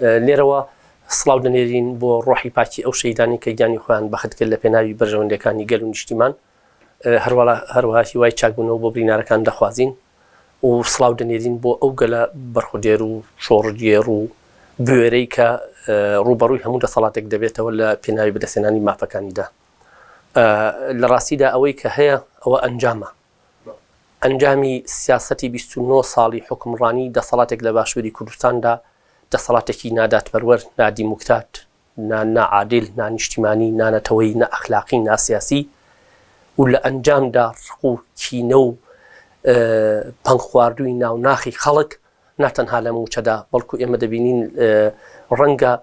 لێرەوە سڵاو دەنێرین بۆ ڕۆحی پاکی ئەو شەیدانی کە گیانی خۆیان بەخت کرد لە پێناوی بەرژەوەندەکانی گەل و نیشتیمان هەروەها هیوای چاکبوونەوە بۆ برینارەکان دەخوازین و سڵاو دەنێرین بۆ ئەو گەلە بەرخودێر و شۆڕگێر و بوێرەی کە ڕوبەڕووی هەموو دەسەڵاتێک دەبێتەوە لە پێناوی بەدەستێنانی مافەکانیدا. لە ڕاستیدا ئەوەی کە هەیە ئەوە ئەنجامە، ئەنجامی سیاسەتی 29 ساڵی حکمڕانی دەسەڵاتێک لە باشووری کوردستاندا دەسەڵاتێکی ناداتپەروەر، نادیموکرات، نائادل، نانیشتیمانی، نانەتەوەی، نەئەخلاقی، ناسیاسی و لە ئەنجامدا ڕق و کینە و پەنگ خواردووی ناوناخی خەڵک ناتەنها لە موچەدا بەڵکو ئێمە دەبینین ڕەنگە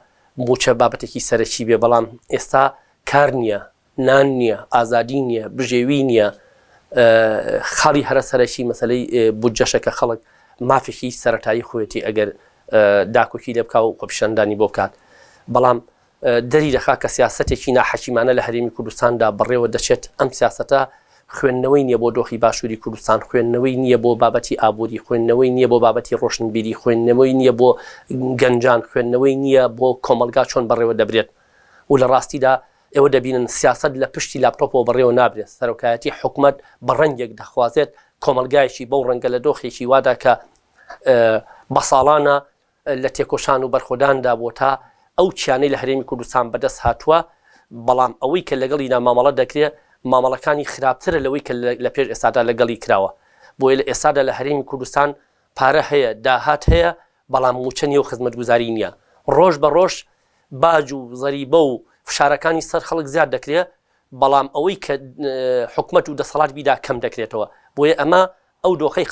موچە بابەتێکی سەرەکی بێ، بەڵام ئێستا کار نییە، نان نییە، ئازادی نییە، بژێوی نییە، خاڵی هەرە سەرەکی مەسەلەی بودجەشە کە خەڵک مافێکی سەرەتایی خۆەتی ئەگەر داکۆکی لێ بکا و خۆپیشاندانی بۆ بکات. بەڵام دەری دەخا کە سیاسەتێکی ناحەکیمانە لە هەرێمی کوردستاندا بەڕێوە دەچێت. ئەم سیاسەتە خوێندنەوەی نییە بۆ دۆخی باشووری کوردستان، خوێندنەوەی نییە بۆ بابەتی ئابووری، خوێندنەوەی نییە بۆ بابەتی ڕۆشنبیری، خوێندنەوەی نییە بۆ گەنجان، خوێندنەوەی نییە بۆ کۆمەلگا چۆن بەڕێوە دەبرێت. و لە ڕاستیدا ئێوە دەبینن سیاست لە پشتی لاپتۆپەوە بەڕێوە نابرێت. سەرۆکایەتی حکومەت بە ڕەنگێک دەخوازێت کۆمەلگایەکی بەو ڕەنگە لە دۆخێکی وادا کە بە ساڵانە لە تێکۆشان و بەرخۆداندا بۆ تا ئەو چیانەی لە هەرێمی کوردستان بەدەست هاتووە. بەڵام ئەوەی کە لەگەڵیدا مامەڵە دەکرێت مامەڵەکانی خراپترە لەوەی کە لە پێش ئێستادا لەگەڵی کراوە. بۆیە لە ئێستادا لە هەرێمی کوردستان پارە هەیە، داهات هەیە، بەڵام موچە نیە و خزمەتگوزاری نییە. ڕۆژ بە ڕۆژ باج و زەریبە و فشارەکانی سەر خەڵک زیاد دەکرێت، بەڵام ئەوەی کە حکومەت و دەسەڵات بیدا کەم دەکرێتەوە. بۆیە ئەمە ئەو دۆخەی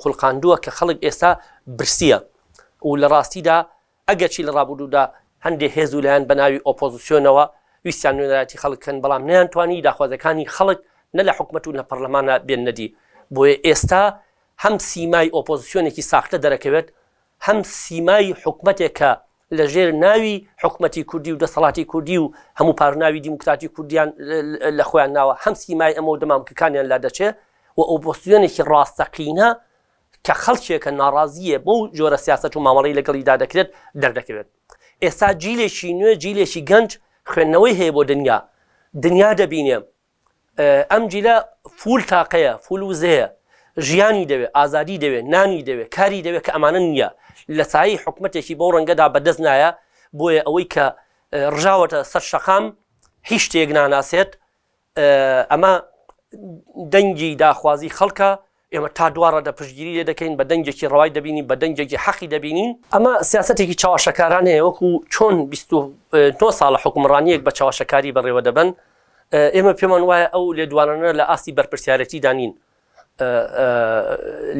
خوڵقاندووە کە خەڵک ئێستا برسیە. و لە ڕاستیدا ئەگەرچی لە ڕابردوودا هەندێک هێز و لایەن بە ناوی ئۆپۆزیسیۆنەوە ویستیان نوێنەراتی خەڵکن، بەڵام نەیانتوانی داخوازەکانی خەڵک نە لە حکومەت و لە پەرلەمانە بێن نەدی. بۆیە ئێستا هەم سیمای ئۆپۆزیسیۆنێکی ساختە دەرەکەوێت، هەم سیمای حکومەتێکە لە ژێر ناوی حکومەتی کوردی و دەسەڵاتی کوردی و هەموو پارناوی دیموکراتی کوردیان لە خۆیان ناوە، هەم سیمای ئەمە و دەمامکەکانیان لا دەچێت و ئۆپۆزیسیۆنێکی ڕاستەقینە کە خەڵکێکە ناڕازیە بۆ جۆرە سیاست و مامەڵەی لەگەڵیدا دەکرێت دەردەکەوێت. ئێستا جیلێکی نوێ، جیلێکی گەنج خوێندنەوەی هەیە بۆ دنیا دەبینێ. ئەم جیلە فول تاقەیە، فول وزەیە، ژیانی دەوێت، ئازادی دەوێت، نانی دەوێت، کاری دەوێت کە ئەمانە نییە. لە سایی حکومەتێکی بەو ڕەنگەدا بەدەست نایە. بۆیە ئەوەی کە ڕژاوەتە سەر شەقام هیچ شتێک ناناسێت. ئەمە دەنگی داخوازی خەڵکە، ئێمە تا دووارە دەپشتگیری لێ دەکەین، بە دەنگێکی ڕەوای دەبینین، بە دەنگێکی حەقی دەبینین. ئەمە سیاسەتێکی چاواشەکارانەیە، وەکو چۆن 29 ساڵە حکومڕانیەک بە چاواشەکاری بەڕێوە دەبن. ئێمە پێمان وایە ئەو لێدوانانە لە ئاستی بەرپرسیارەتی دانین،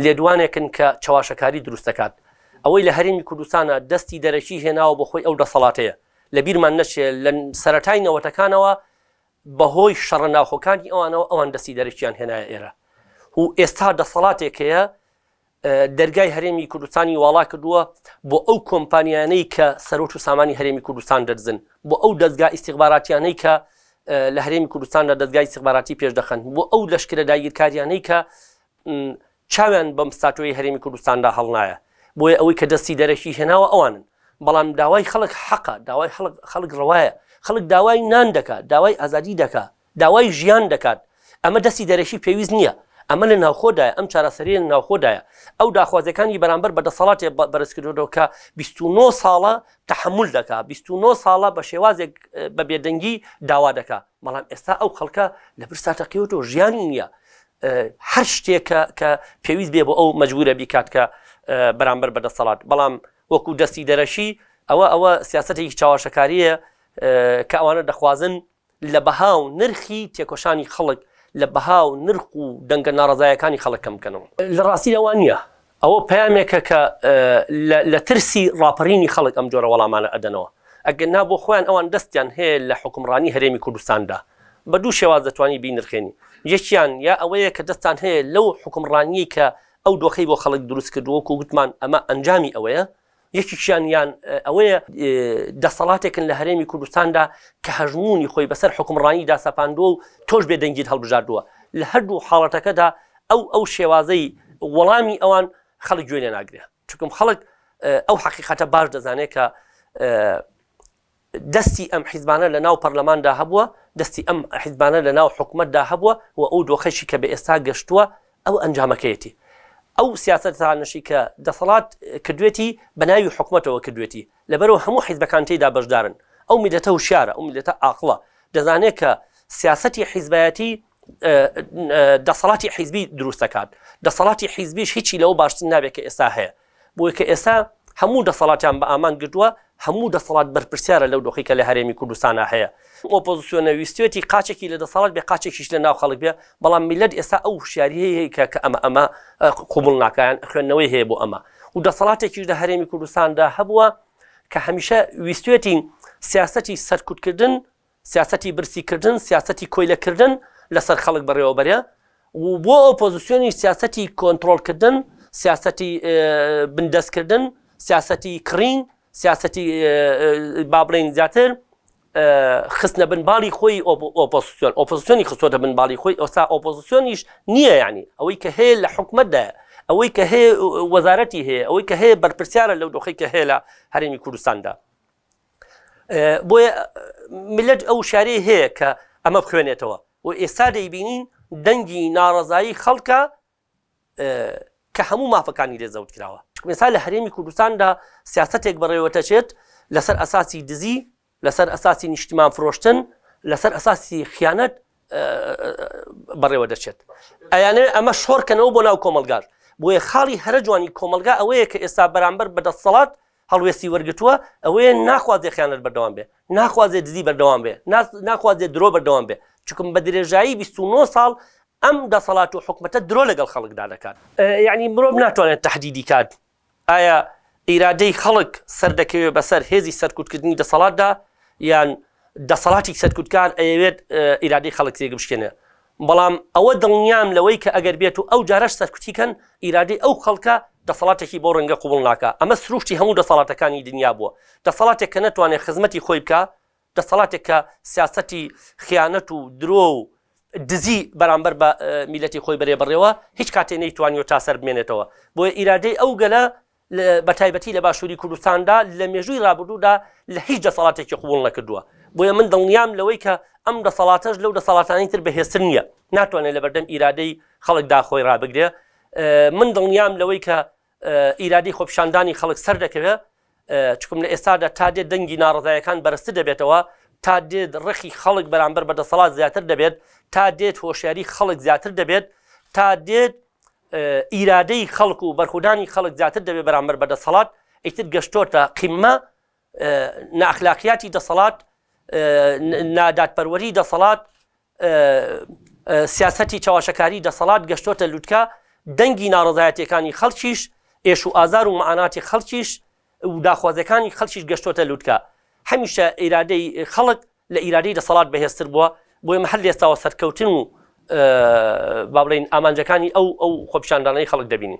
لێدوانێکن کە چاواشەکاری دروست دەکات. ئەوەی لە هەرێمی کوردستانە دەستی دەرەکی هێناوە بۆ خۆی ئەو دەسەڵاتەیە. لە بیرمان نەچێت لە سەرەتای نەوەتەکانەوە بەهۆی شەڕە ناوخۆکانی ئەوانەوە ئەوان دەستی دەرەکیان هێنایە ئێرە. و ئێستا دەسەڵاتێکەیە دەرگای هەرێمی کوردستانی واڵا کردووە بۆ ئەو کۆمپانیانەی کە سەرۆت و سامانی هەرێمی کوردستان دەرزن، بۆ ئەو دەستگا ئیستیخباراتیانەی کە لە هەرێمی کوردستاندا دەستگای ئیستیخباراتی پێش دەخەن، بۆ ئەو لەشکرە داگیرکاریانەی کە چاویان بەم ستاتۆی هەرێمی کوردستاندا هەڵنایە. بۆیە ئەوەی کە دەستی دەرەکی هێناوە ئەوانن. بەڵام داوای خەڵک حەقە، داوای خەڵک ڕەوایە، خەڵک داوای نان دەکات، داوای ئازادی دەکات، داوای ژیان دەکات. ئەمە دەستی دەرەکی پێویست نییە، ئەمە لە ناوخۆدایە، ئەم چارەسەریە لە ناوخۆدایە. ئەو داخوازەکانی بەرامبەر بە دەسەڵاتی بەرزکردەوە کە 29 ساڵە تەحمل دەکات، 29 ساڵە بە شێوازێک بە بێدەنگی داوا دەکات. بەڵام ئێستا ئەو خەڵکە لە برساتەقیەوەتەوە ژیانی نییە، هەر شتێک کە پێویست بێ بۆ ئەو مەجبورە بیکات کە بەرامبەر بە دەسەڵات. بەڵام وەکو دەستی دەرەشی ئەوە سیاسەتێکی چاواشەکاریە کە ئەوانە دەخوازن لە بەها و نرخی تێکۆشانی خەڵک، لە بەها و نرخ و دەنگە ناڕزایەکانی خەڵک کەم بکەنەوە. لە ڕاستی ئەوان نییە، ئەوە پەیامێکە کە لە ترسی ڕاپەڕینی خەڵک ئەم جۆرە وەڵامانە ئەدەنەوە. ئەگەر نا بۆ خۆیان ئەوان دەستیان هەیە لە حکومڕانی هەرێمی کوردستاندا بە دوو شێواز دەتوانی بینرخێنی. یەکیان یا ئەوەیە کە دەستان هەیە لەو حکومڕانیی کە ئەو دۆخەی بۆ خەڵک دروست کردووە و گوتمان ئەمە ئەنجامی ئەوەیە. یەکیشیان یان ئەوەیە دەسەڵاتێکن لە هەرێمی کوردستاندا کە هەژمونی خۆی بەسەر حکومڕانیدا سەپاندووە و تۆش بێدەنگیت هەڵبژاردووە. لە هەردوو حاڵەتەکەدا ئەو شێوازەی وەڵامی ئەوان خەڵک گوێ لێ ناگرێت، چونکە خەڵک ئەو حەقیقەتە باش دەزانێت کە دەستی ئەم حیزبانە لە ناو پەرلەماندا هەبووە دەستی ئەم حیزبانە لە ناو حکوومەتدا هەبووە و ئەو دۆخەشی کە بە ئێستا گەشتووە ئەو ئەنجامەکەیەتی ئەو سیاسەتانەشی کە دەسەڵات کردوێتی بە ناوی حکوومەتەوە کردوێتی لەبەرەوە هەموو حیزبەکان تێیدا بەشدارن ئەو میلەتە وشارە ئەو میلەتە عاقڵە دەزانێت کە سیاسەتی حیزبایەتی دەسەڵاتی حیزبی دروست دەکات دەسەڵاتی حیزبیش هیچی لەوە باشتر نابێت کە ئێستا هەیە بۆیە کە ئێستا هەموو دەسەڵاتیان بە ئامان گرتووە هەموو دەسەڵات بەرپرسیارە لەو دۆخی کە لە هەرێمی کوردستانە هەیە ئۆپۆزیسیۆنە ویستێتی قاچێکی لە دەسەڵات بێ قاچێکیش لە ناو خەڵک بێ بەڵام میلەت ئێستا ئەو هوشیاری هەیە کە ئەمە قوبوڵ ناکەیان خوێندنەوەی هەیە بۆ ئەمە و دەسەڵاتێکیش لە هەرێمی کوردستاندا هەبووە کە هەمیشە ویستێتی سیاسەتی سەرکوتکردن سیاسەتی برسیکردن سیاسەتی کۆیلەکردن لەسەر خەڵک بەڕێوەبەرە و بۆ ئۆپۆزیسیۆنی سیاسەتی کۆنتڕۆڵکردن سیاسەتی بندەستکردن سیاسەتی کڕین سیاسەتی با بڵێن زیاتر خستنە بنباڵی خۆی ئۆپۆزیسیۆنی خستۆتە بنباڵی خۆی ئەوستا ئۆپۆزیسیۆنیش نییە یعنی ئەوەی کە هەیە لە حکومەتدایە ئەوەی کە هەیە وەزارەتی هەیە ئەوەی کە هەیە بەرپرسیارە لەو دۆخەی کە هەیە لە هەرێمی کوردستاندا بۆیە میلەت ئەو شارەی هەیە کە ئەمە بخوێنێتەوە و ئێستا دەیبینین دەنگی ناڕەزایی خەڵکە کە هەموو مافەکانی لێزەوت کراوە مثال لە هەرێمی کوردستاندا سیاسەتێک بەڕێوەتەچێت لەسەر ئەساسی دزی لەسەر ئەساسی نیشتمان فرۆشتن لەسەر ئەساسی خیانەت بەڕێوە دەچێت ئەیانێ ئەمە شۆڕکەنەوە بۆ ناو کۆمەلگار بۆیە خاڵی هەرە جوانی کۆمەلگا ئەوەیە کە ئێستا بەرامبەر بەدەسەڵات هەڵوێستی وەرگتووە ئەوەیە ناخوازێ خیانەت بەردەوام بێ ناخوازێ دزی بەردەوام بێ ناخوازێ درۆ بەردەوام بێ چونکە بە درێژایی 29 ساڵ ئەم دەسەڵات و حکومەتە درۆ لەگەڵ خەڵکدا دەکات یعنی مرۆڤ ناتوانێت تەحدیدی کات ئایا ئیرادەی خەڵک سەر دەکەوێت بەسەر هێزی سەرکوتکردنی دەسەڵاتدا یان دەسەڵاتی سەرکوتکار ئەیەوێت ئیرادەی خەڵک تێگە بشکێنێ بەڵام ئەوە دڵنیام لەوەی کە ئەگەر بێت و ئەو جارەش سەرکوتیکەن ئیرادەی ئەو خەڵکە دەسەڵاتێکی بۆ ڕەنگە قوبڵ ناکە ئەمە سروشتی هەموو دەسەڵاتەکانی دنیا بووە دەسەڵاتێک کە نەتوانێت خزمەتی خۆی بکە دەسەڵاتێک کە سیاسەتی خیانەت و درۆ و دزی بەرامبەر بە میلەتی خۆی بەرێ بڕێەوە هیچ کاتێ نەیتوانیوە تا سەر بمێنێتەوە بۆیە ئیرادەی ئەو گەلە بە تایبەتی لە باشووری کوردستاندا لە مێژووی ڕابردوودا لە هیچ دەسەڵاتێکی قوبڵ نەکردووە بۆیە من دڵنیام لەوەی کە ئەم دەسەڵاتەش لەو دەسەڵاتانی تر بەهێزتر نییە ناتوانێت لە بەردەم ئیرادەی خەڵکدا خۆی ڕابگرێ من دڵنیام لەوەی کە ئیرادەی خۆپیشاندانی خەڵک سەر دەکەوێت چکم لە ئێستادا تا دێت دەنگی ناڕزایەکان بەرزتر دەبێتەوە تا دێت ڕخی خەڵک بەرامبەر بە دەسەڵات زیاتر دەبێت تا دێت هۆشیاری خەڵک زیاتر دەبێت تا دێت ئیرادەی خەڵک و بەرخودانی خەڵک زیاتر دەبێت بەرامبەر بە دەسەڵات ئیتر گەشتۆتە قیممە ناخلاقیاتی دەسەڵات نادادپەروەری دەسەڵات سیاسەتی چاواشەکاری دەسەڵات گەشتۆتە لووتکە دەنگی ناڕزایەتیەکانی خەڵکیش ئێش و ئازار و مەعاناتی خەڵکیش و داخوازەکانی خەڵکیش گەشتۆتە لووتکە هەمیشە ئیرادەی خەڵک لە ئیرادەی دەسەڵات بەهێزتر بووە بۆیە محل ئێستاوە سەرکەوتن و با بڵێن ئامانجەکانی ئەو خۆپیشاندانەی خەڵک دەبینین